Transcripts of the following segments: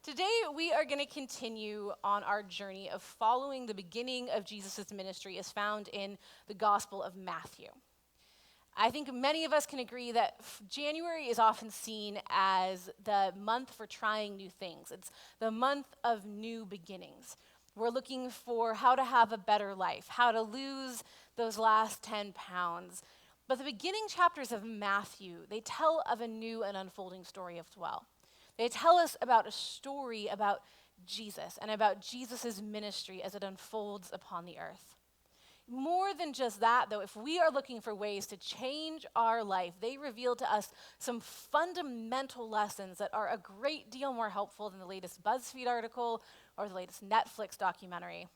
Today, we are going to continue on our journey of following the beginning of Jesus' ministry as found in the Gospel of Matthew. I think many of us can agree that January is often seen as the month for trying new things. It's the month of new beginnings. We're looking for how to have a better life, how to lose those last 10 pounds. But the beginning chapters of Matthew, they tell of a new and unfolding story as well. They tell us about a story about Jesus and about Jesus' ministry as it unfolds upon the earth. More than just that, though, if we are looking for ways to change our life, they reveal to us some fundamental lessons that are a great deal more helpful than the latest BuzzFeed article or the latest Netflix documentary.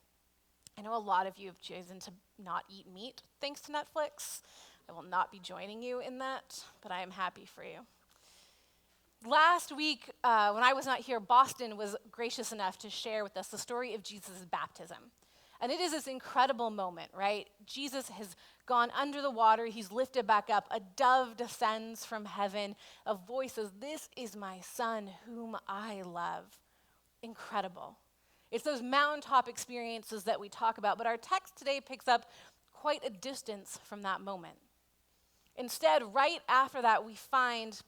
I know a lot of you have chosen to not eat meat thanks to Netflix. I will not be joining you in that, but I am happy for you. Last week, when I was not here, Boston was gracious enough to share with us the story of Jesus' baptism. And it is this incredible moment, right? Jesus has gone under the water. He's lifted back up. A dove descends from heaven. A voice says, "This is my son whom I love." Incredible. It's those mountaintop experiences that we talk about, but our text today picks up quite a distance from that moment. Instead, right after that, we find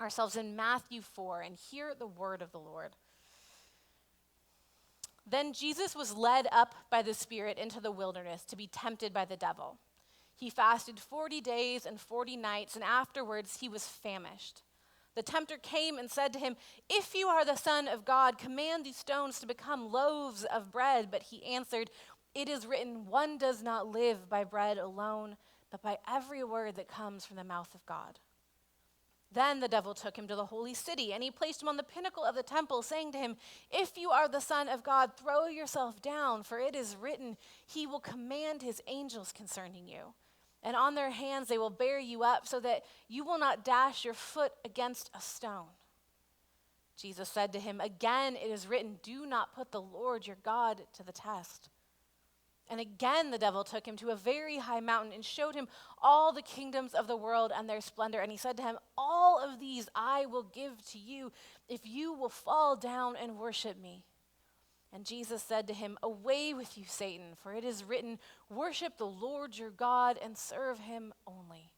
ourselves in Matthew 4 and hear the word of the Lord. Then Jesus was led up by the Spirit into the wilderness to be tempted by the devil. He fasted 40 days and 40 nights, and afterwards he was famished. The tempter came and said to him, "If you are the Son of God, command these stones to become loaves of bread." But he answered, "It is written, one does not live by bread alone, but by every word that comes from the mouth of God." Then the devil took him to the holy city, and he placed him on the pinnacle of the temple, saying to him, "If you are the Son of God, throw yourself down, for it is written, he will command his angels concerning you. And on their hands they will bear you up, so that you will not dash your foot against a stone." Jesus said to him, "Again it is written, do not put the Lord your God to the test." And again the devil took him to a very high mountain and showed him all the kingdoms of the world and their splendor. And he said to him, "All of these I will give to you if you will fall down and worship me." And Jesus said to him, "Away with you, Satan, for it is written, worship the Lord your God and serve him only."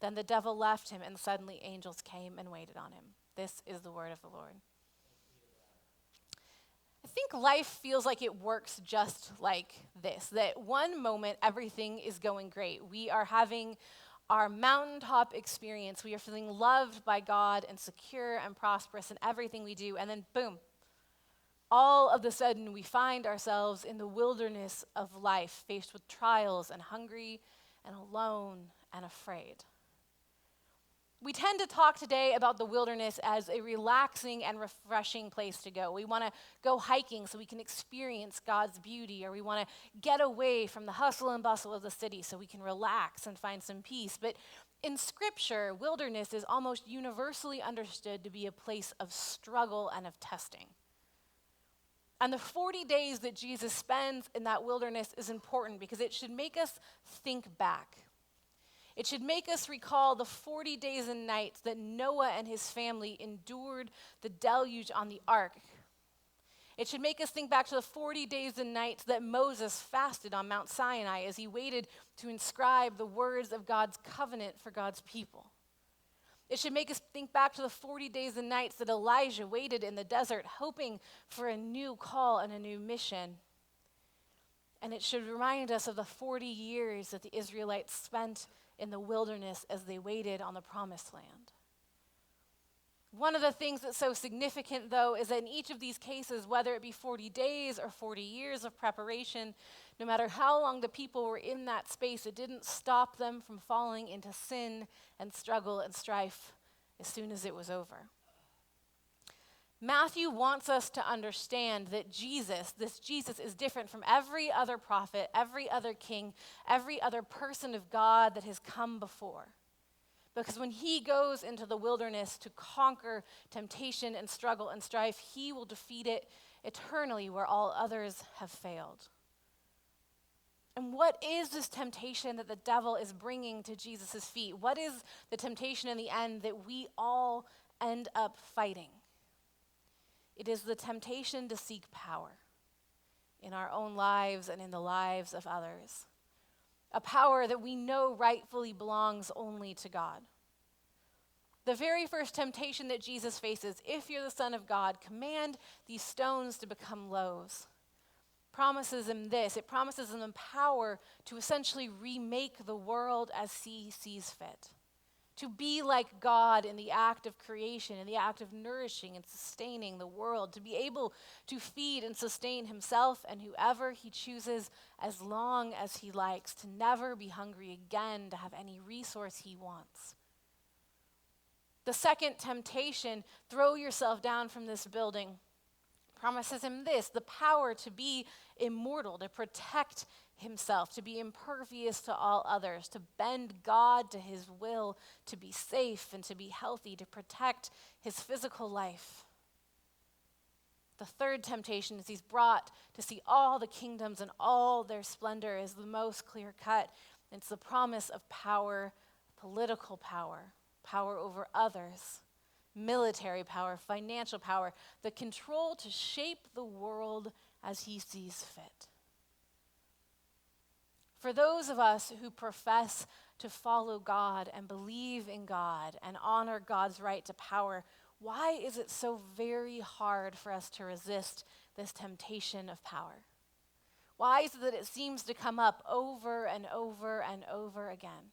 Then the devil left him, and suddenly angels came and waited on him. This is the word of the Lord. I think life feels like it works just like this, that one moment everything is going great. We are having our mountaintop experience. We are feeling loved by God and secure and prosperous in everything we do. And then boom, all of a sudden we find ourselves in the wilderness of life, faced with trials and hungry and alone and afraid. We tend to talk today about the wilderness as a relaxing and refreshing place to go. We want to go hiking so we can experience God's beauty, or we want to get away from the hustle and bustle of the city so we can relax and find some peace. But in Scripture, wilderness is almost universally understood to be a place of struggle and of testing. And the 40 days that Jesus spends in that wilderness is important because it should make us think back. It should make us recall the 40 days and nights that Noah and his family endured the deluge on the ark. It should make us think back to the 40 days and nights that Moses fasted on Mount Sinai as he waited to inscribe the words of God's covenant for God's people. It should make us think back to the 40 days and nights that Elijah waited in the desert, hoping for a new call and a new mission. And it should remind us of the 40 years that the Israelites spent in the wilderness as they waited on the promised land. One of the things that's so significant, though, is that in each of these cases, whether it be 40 days or 40 years of preparation, no matter how long the people were in that space, it didn't stop them from falling into sin and struggle and strife as soon as it was over. Matthew wants us to understand that this Jesus is different from every other prophet, every other king, every other person of God that has come before. Because when he goes into the wilderness to conquer temptation and struggle and strife, he will defeat it eternally where all others have failed. And what is this temptation that the devil is bringing to Jesus' feet? What is the temptation in the end that we all end up fighting? It is the temptation to seek power in our own lives and in the lives of others. A power that we know rightfully belongs only to God. The very first temptation that Jesus faces, if you're the Son of God, command these stones to become loaves. Promises him this. It promises him the power to essentially remake the world as he sees fit. To be like God in the act of creation, in the act of nourishing and sustaining the world. To be able to feed and sustain himself and whoever he chooses as long as he likes. To never be hungry again, to have any resource he wants. The second temptation, throw yourself down from this building, promises him this, the power to be immortal, to protect himself, to be impervious to all others, to bend God to his will, to be safe and to be healthy, to protect his physical life. The third temptation is he's brought to see all the kingdoms and all their splendor is the most clear cut. It's the promise of power, political power, power over others, military power, financial power, the control to shape the world as he sees fit. For those of us who profess to follow God and believe in God and honor God's right to power, why is it so very hard for us to resist this temptation of power? Why is it that it seems to come up over and over and over again?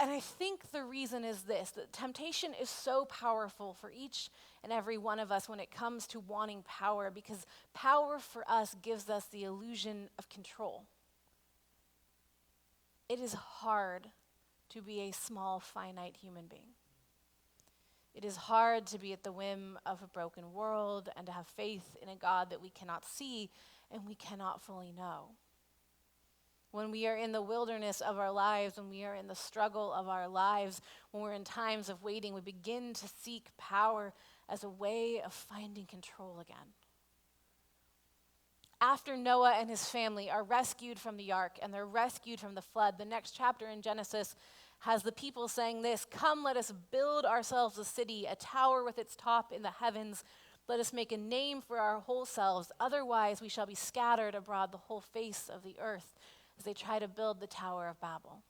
And I think the reason is this, that temptation is so powerful for each and every one of us when it comes to wanting power, because power for us gives us the illusion of control. It is hard to be a small, finite human being. It is hard to be at the whim of a broken world and to have faith in a God that we cannot see and we cannot fully know. When we are in the wilderness of our lives, when we are in the struggle of our lives, when we're in times of waiting, we begin to seek power as a way of finding control again. After Noah and his family are rescued from the ark and they're rescued from the flood, the next chapter in Genesis has the people saying this, "Come, let us build ourselves a city, a tower with its top in the heavens. Let us make a name for our whole selves. Otherwise we shall be scattered abroad the whole face of the earth," as they try to build the Tower of Babel.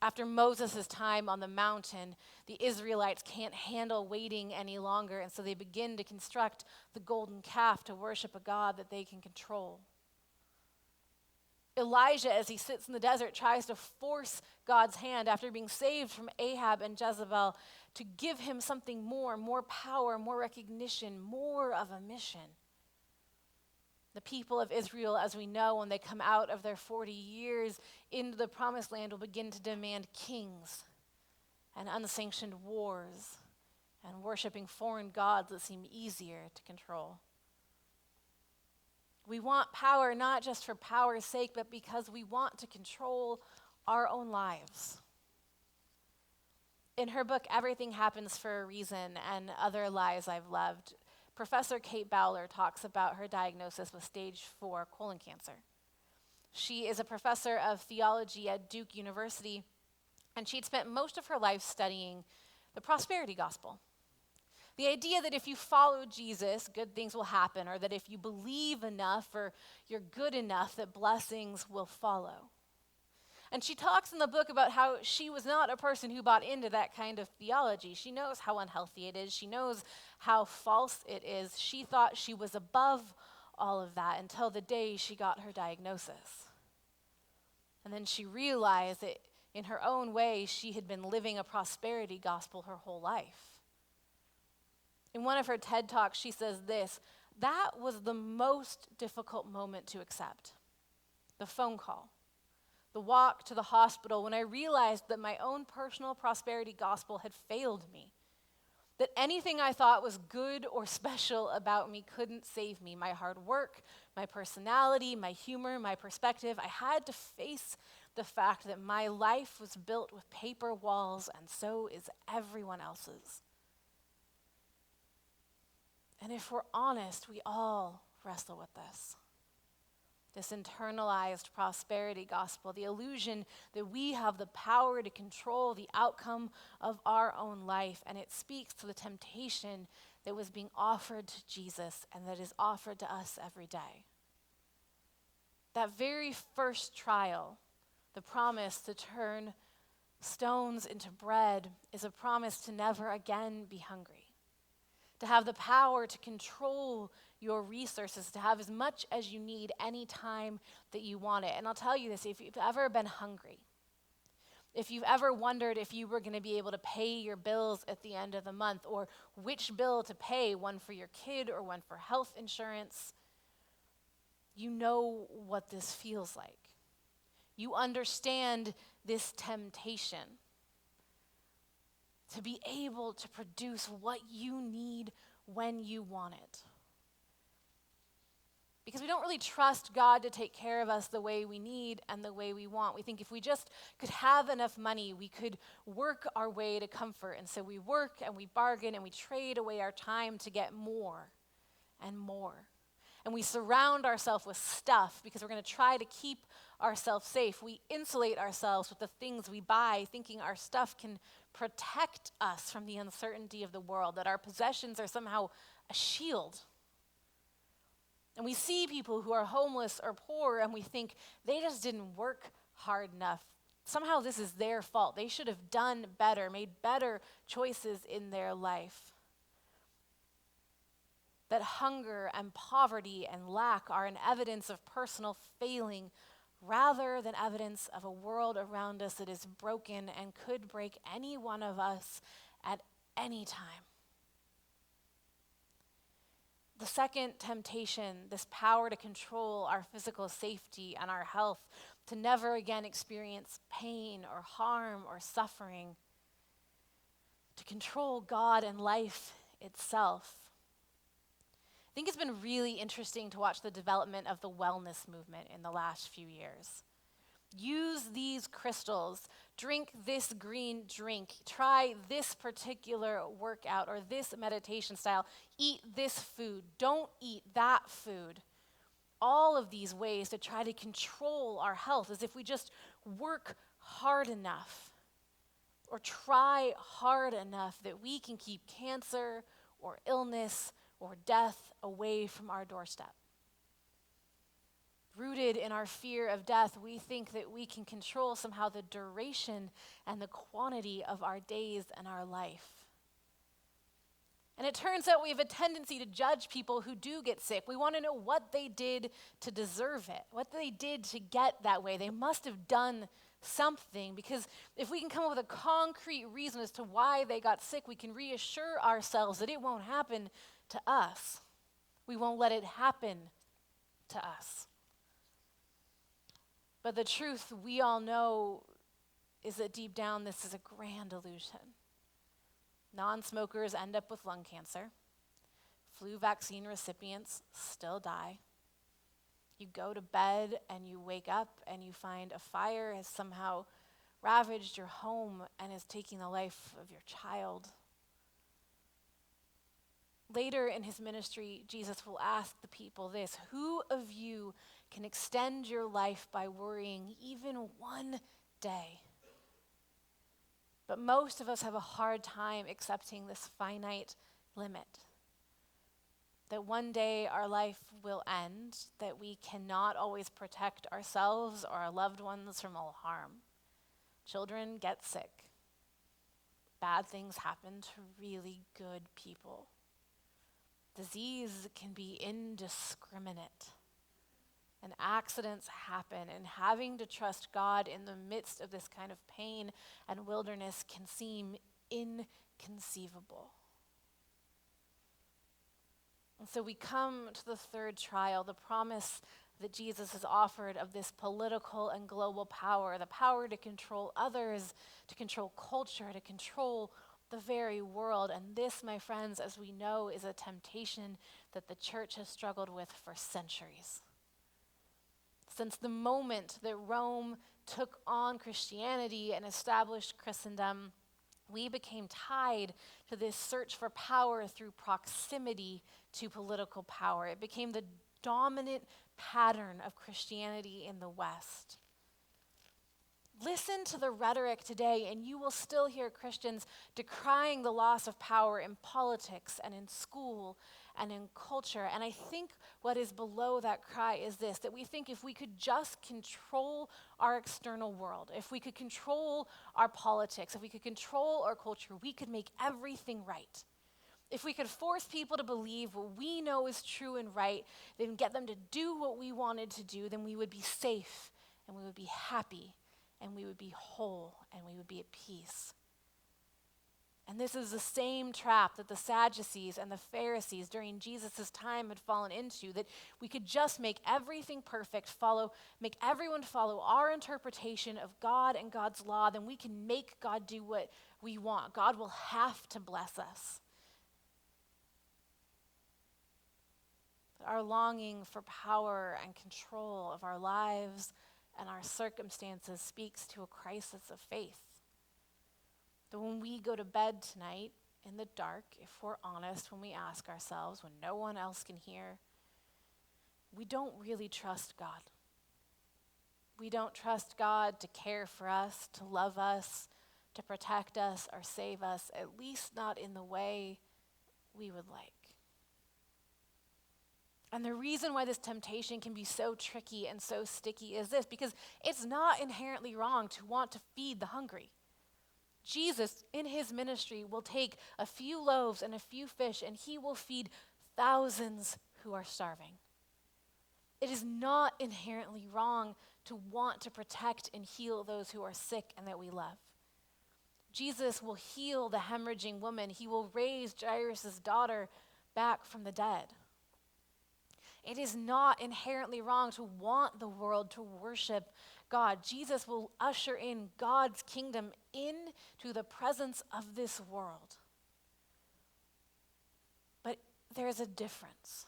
After Moses' time on the mountain, the Israelites can't handle waiting any longer, and so they begin to construct the golden calf to worship a God that they can control. Elijah, as he sits in the desert, tries to force God's hand after being saved from Ahab and Jezebel to give him something more power, more recognition, more of a mission. The people of Israel, as we know, when they come out of their 40 years into the promised land, will begin to demand kings and unsanctioned wars and worshiping foreign gods that seem easier to control. We want power not just for power's sake, but because we want to control our own lives. In her book, Everything Happens for a Reason and Other Lies I've Loved, Professor Kate Bowler talks about her diagnosis with stage 4 colon cancer. She is a professor of theology at Duke University, and she'd spent most of her life studying the prosperity gospel. The idea that if you follow Jesus, good things will happen, or that if you believe enough or you're good enough, that blessings will follow. And she talks in the book about how she was not a person who bought into that kind of theology. She knows how unhealthy it is. She knows how false it is. She thought she was above all of that until the day she got her diagnosis. And then she realized that in her own way, she had been living a prosperity gospel her whole life. In one of her TED Talks, she says this, "That was the most difficult moment to accept. The phone call. The walk to the hospital when I realized that my own personal prosperity gospel had failed me. That anything I thought was good or special about me couldn't save me. My hard work, my personality, my humor, my perspective. I had to face the fact that my life was built with paper walls, and so is everyone else's." And if we're honest, we all wrestle with this. this internalized prosperity gospel, the illusion that we have the power to control the outcome of our own life. And it speaks to the temptation that was being offered to Jesus and that is offered to us every day. That very first trial, the promise to turn stones into bread, is a promise to never again be hungry, to have the power to control your resources, to have as much as you need anytime that you want it. And I'll tell you this, if you've ever been hungry, if you've ever wondered if you were going to be able to pay your bills at the end of the month, or which bill to pay, one for your kid or one for health insurance, you know what this feels like. You understand this temptation to be able to produce what you need when you want it. Because we don't really trust God to take care of us the way we need and the way we want. We think if we just could have enough money, we could work our way to comfort. And so we work and we bargain and we trade away our time to get more and more. And we surround ourselves with stuff because we're going to try to keep ourselves safe. We insulate ourselves with the things we buy, thinking our stuff can protect us from the uncertainty of the world, that our possessions are somehow a shield. And we see people who are homeless or poor and we think they just didn't work hard enough. Somehow this is their fault. They should have done better, made better choices in their life. That hunger and poverty and lack are an evidence of personal failing rather than evidence of a world around us that is broken and could break any one of us at any time. The second temptation, this power to control our physical safety and our health, to never again experience pain or harm or suffering, to control God and life itself. I think it's been really interesting to watch the development of the wellness movement in the last few years. Use these crystals, drink this green drink, try this particular workout or this meditation style, eat this food, don't eat that food. All of these ways to try to control our health, as if we just work hard enough or try hard enough that we can keep cancer or illness or death away from our doorstep. Rooted in our fear of death, we think that we can control somehow the duration and the quantity of our days and our life. And it turns out we have a tendency to judge people who do get sick. We want to know what they did to deserve it, what they did to get that way. They must have done something, because if we can come up with a concrete reason as to why they got sick, we can reassure ourselves that it won't happen to us. We won't let it happen to us. But the truth we all know is that deep down this is a grand illusion. Non-smokers end up with lung cancer. Flu vaccine recipients still die. You go to bed and you wake up and you find a fire has somehow ravaged your home and is taking the life of your child. Later in his ministry, Jesus will ask the people this: who of you can extend your life by worrying even one day? But most of us have a hard time accepting this finite limit. That one day our life will end, that we cannot always protect ourselves or our loved ones from all harm. Children get sick. Bad things happen to really good people. Disease can be indiscriminate. And accidents happen, and having to trust God in the midst of this kind of pain and wilderness can seem inconceivable. And so we come to the third trial, the promise that Jesus has offered of this political and global power, the power to control others, to control culture, to control the very world. And this, my friends, as we know, is a temptation that the church has struggled with for centuries. Since the moment that Rome took on Christianity and established Christendom, we became tied to this search for power through proximity to political power. It became the dominant pattern of Christianity in the West. Listen to the rhetoric today, and you will still hear Christians decrying the loss of power in politics and in school and in culture. And I think what is below that cry is this, that we think if we could just control our external world, if we could control our politics, if we could control our culture, we could make everything right. If we could force people to believe what we know is true and right, then get them to do what we wanted to do, then we would be safe and we would be happy and we would be whole and we would be at peace. And this is the same trap that the Sadducees and the Pharisees during Jesus' time had fallen into, that we could just make everything perfect, make everyone follow our interpretation of God and God's law, then we can make God do what we want. God will have to bless us. Our longing for power and control of our lives and our circumstances speaks to a crisis of faith. That when we go to bed tonight in the dark, if we're honest, when we ask ourselves, when no one else can hear, we don't really trust God. We don't trust God to care for us, to love us, to protect us or save us, at least not in the way we would like. And the reason why this temptation can be so tricky and so sticky is this, because it's not inherently wrong to want to feed the hungry. Jesus, in his ministry, will take a few loaves and a few fish, and he will feed thousands who are starving. It is not inherently wrong to want to protect and heal those who are sick and that we love. Jesus will heal the hemorrhaging woman. He will raise Jairus' daughter back from the dead. It is not inherently wrong to want the world to worship God. Jesus will usher in God's kingdom into the presence of this world. But there's a difference.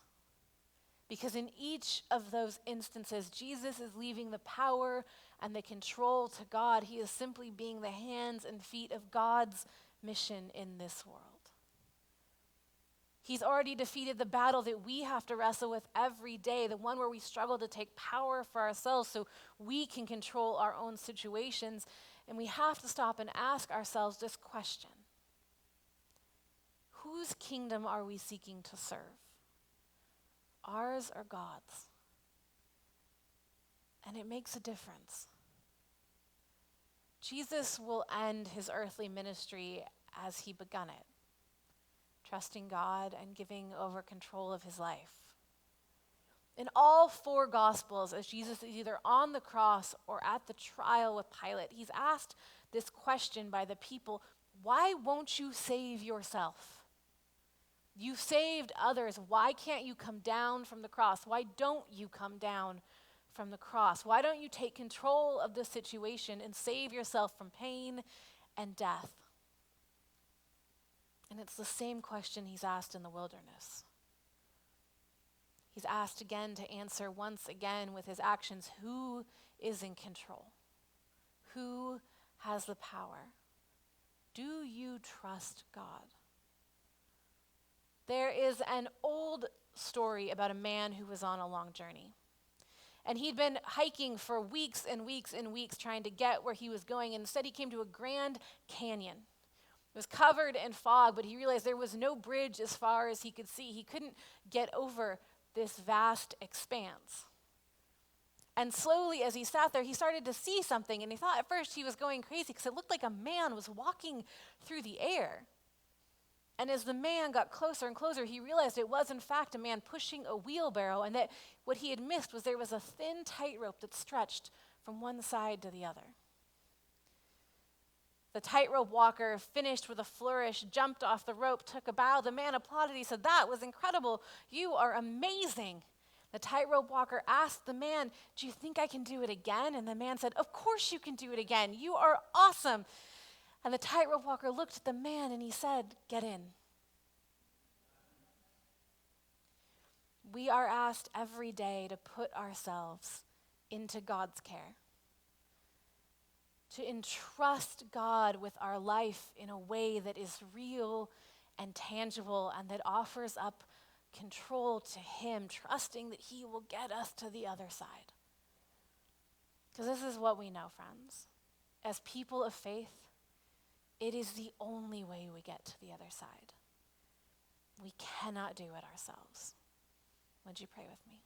Because in each of those instances, Jesus is leaving the power and the control to God. He is simply being the hands and feet of God's mission in this world. He's already defeated the battle that we have to wrestle with every day, the one where we struggle to take power for ourselves so we can control our own situations. And we have to stop and ask ourselves this question: whose kingdom are we seeking to serve? Ours or God's? And it makes a difference. Jesus will end his earthly ministry as he begun it, trusting God and giving over control of his life. In all four Gospels, as Jesus is either on the cross or at the trial with Pilate, he's asked this question by the people: why won't you save yourself? You saved others. Why can't you come down from the cross? Why don't you come down from the cross? Why don't you take control of the situation and save yourself from pain and death? And it's the same question he's asked in the wilderness. He's asked again to answer once again with his actions: who is in control? Who has the power? Do you trust God? There is an old story about a man who was on a long journey. And he'd been hiking for weeks and weeks and weeks trying to get where he was going. And instead he came to a grand canyon. It was covered in fog, but he realized there was no bridge as far as he could see. He couldn't get over this vast expanse. And slowly, as he sat there, he started to see something, and he thought at first he was going crazy because it looked like a man was walking through the air. And as the man got closer and closer, he realized it was in fact a man pushing a wheelbarrow, and that what he had missed was there was a thin tightrope that stretched from one side to the other. The tightrope walker finished with a flourish, jumped off the rope, took a bow. The man applauded. He said, "That was incredible. You are amazing." The tightrope walker asked the man, "Do you think I can do it again?" And the man said, "Of course you can do it again. You are awesome." And the tightrope walker looked at the man and he said, "Get in." We are asked every day to put ourselves into God's care, to entrust God with our life in a way that is real and tangible and that offers up control to him, trusting that he will get us to the other side. Because this is what we know, friends. As people of faith, it is the only way we get to the other side. We cannot do it ourselves. Would you pray with me?